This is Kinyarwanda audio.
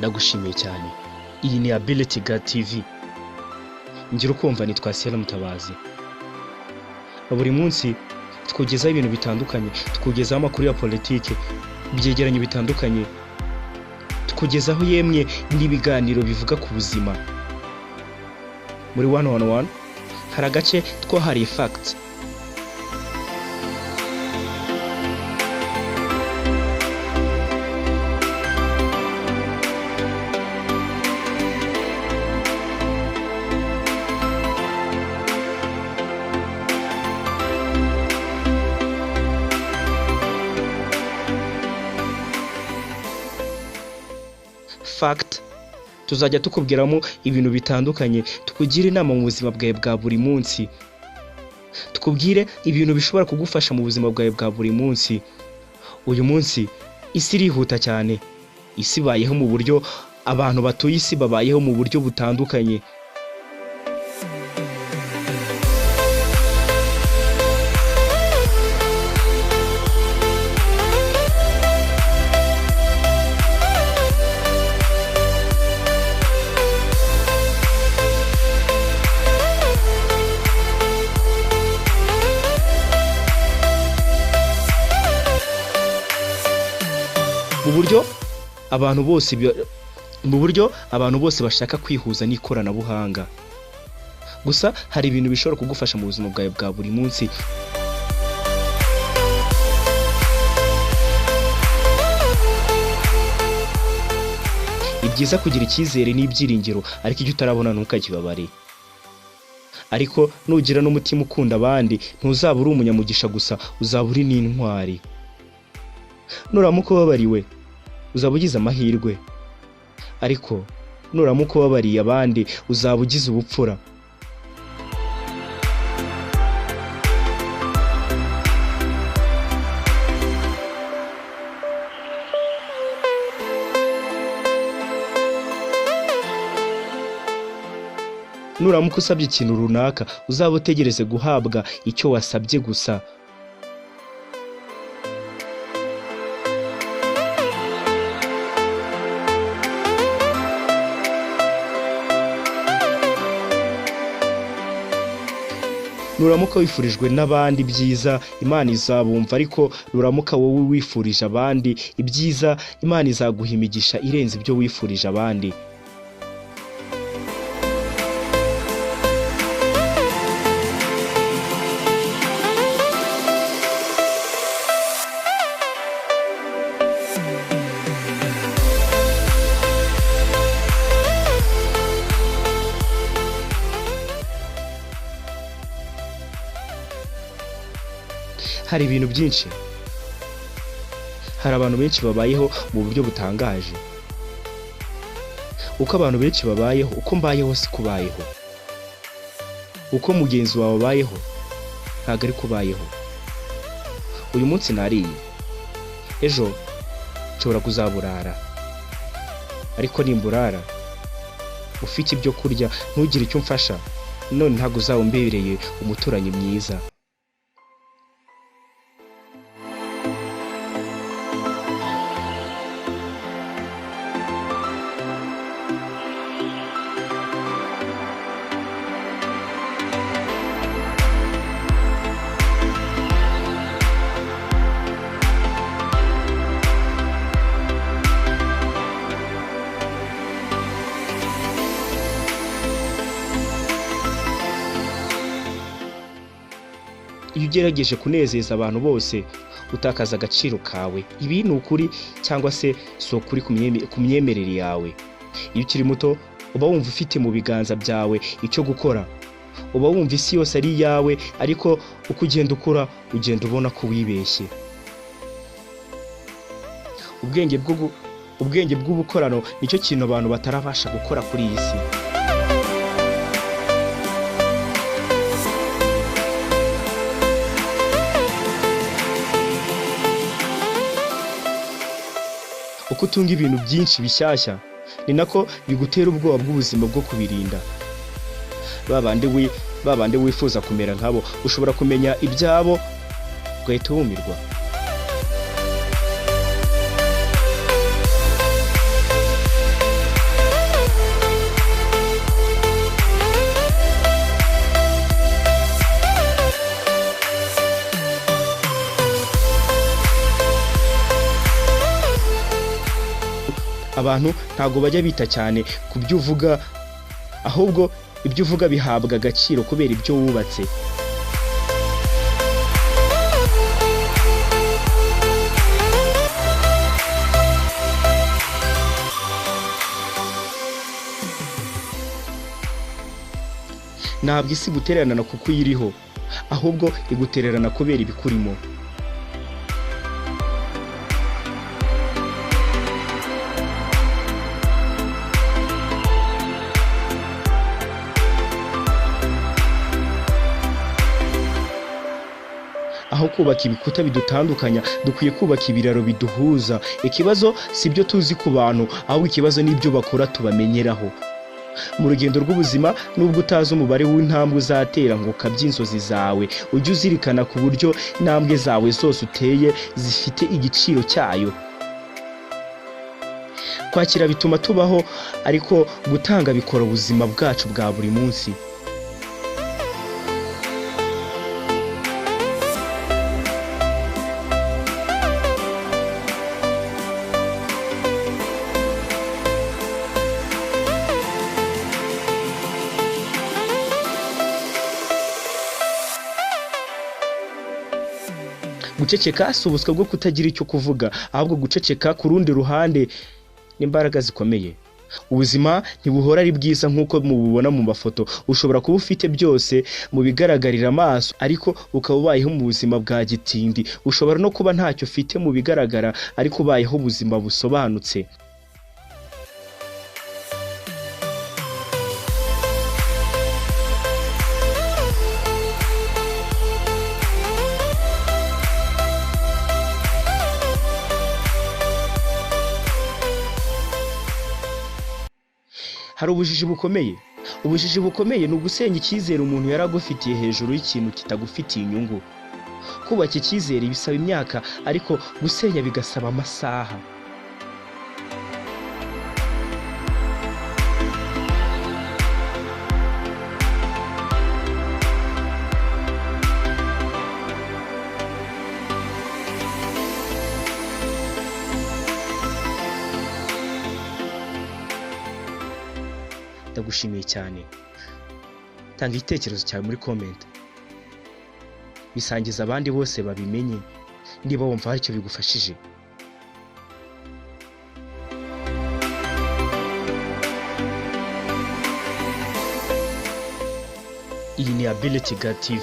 ndagushimiye cyane. Iyi ni Ability God TV. Ngira ukumva nitwa Sera Mutabazi. Buri munsi tukugezaho ibintu bitandukanye, tukugezaho amakuru ya politike, ibyegeranyo bitandukanye, tukugezaho yemwe n'ibiganiro bivuga ku buzima. Muri 111 hari agace twahariye facts. Fact tuzajya tukubwiramo ibintu bitandukanye, tukugira inama mu buzima bwawe bwa buri munsi, tukubwire ibintu bishobora kugufasha mu buzima bwawe bwa buri munsi. Uyu munsi isi irihuta cyane, isi bayeho mu buryo, abantu batuye isi babayeho mu buryo butandukanye. mu buryo abantu bose bashaka kwihuza n'ikoranabuhanga. Gusa hari ibintu bishobora kugufasha mu buzima bwawe bwa buri munsi. Ibyiza kugira icyizere n'ibyiringiro, ariko icyo utarabona ntukakibabare. Ariko nugira n'umutima ukunda abandi, ntuzaba uri umunyamugisha gusa, uzaba uri n'intwari. Nuramuka ubabariwe, uzaba ugize amahirwe. Ariko nuramuka ubabariye abandi, uzaba ugize ubupfura. Nuramuka usabye ikintu runaka, uzaba utegereze guhabwa icyo wasabye gusa. Nuramuka wifurijwe n'abandi byiza, Imana izabumva. Ariko nuramuka wowe wifurije abandi ibyiza, Imana izaguha imigisha irenze ibyo wifurije abandi. Hari ibintu byinshi, hari abantu benshi babayeho mu buryo butangaje. Uko abantu benshi babayeho, uko mbayeho si kubayeho. Uko mugenzi wawe abayeho ntabwo ari kubayeho. Uyu munsi nariye, ejo nshobora kuzaburara. Ariko nimburara ufite ibyo kurya, ntugire icyo umfasha, none ntabwo uzaba umbereye umuturanyi mwiza. Iyo ugerageje kunezeza abantu bose, utakaza agaciro kawe. Ibi ni ukuri cyangwa se si ukuri ku myemerere yawe. Iyo ukiri muto, uba wumva ufite mu biganza byawe icyo gukora. Uba wumva isi yose ari iyawe, ariko uko ugenda ukura, ugenda ubona ko wibeshye. Ubwenge bw'ubukorano nicyo kintu abantu batarabasha gukora kuri iyi si. Uko utunga ibintu byinshi bishyashya, ni nako bigutera ubwoba bw'ubuzima bwo kubirinda. Babande wifuza kumera nkabo, ushobora kumenya ibyabo ugahita wumirwa. abantu ntago bajya bita cyane ku byo uvuga, ahubwo ibyo uvuga bihabwa agaciro kubera ibyo wubatse. Ntabwo isi gutererana kuko uyiriho, ahubwo igutererana kubera ibikurimo. Aho kubaka ibikuta bidutandukanya, dukwiye kubaka ibiraro biduhuza. Ikibazo si byo tuzi ku bantu, ahubwo ikibazo n'ibyo bakora tubamenyeraho. Mu rugendo rw'ubuzima, nubwo utazi umubare w'intambwe uzatera ngo ukabye inzozi zawe, ujye uzirikana ku buryo intambwe zawe zose uteye zifite igiciro cyayo. Kwakira bituma tubaho, ariko gutanga bikora ubuzima bwacu bwa buri munsi. Guceceka si ubuswa bwo kutagira icyo kuvuga, ahubwo guceceka ku rundi ruhande n'imbaraga zikomeye. Ubuzima ntibuhora ari bwiza nk'uko mububona mu mafoto. Ushobora kuba ufite byose mu bigaragarira amaso, ariko ukaba ubayeho mu buzima bwa gitindi. Ushobora no kuba ntacyo ufite mu bigaragara, ariko ubayeho ubuzima busobanutse. Hari ubujiji bukomeye. Ubujiji bukomeye ni ugusenya icyizere umuntu yaragufitiye hejuru y'ikintu kitagufitiye inyungu. Kubaka icyizere bisaba imyaka, ariko gusenya bigasaba amasaha. Ndagushimiye cyane. Tanga igitekerezo cyawe muri comment. Bisangiza abandi bose babimenye, niba wumva hari icyo bigufashije. Iyi ni Ability God TV.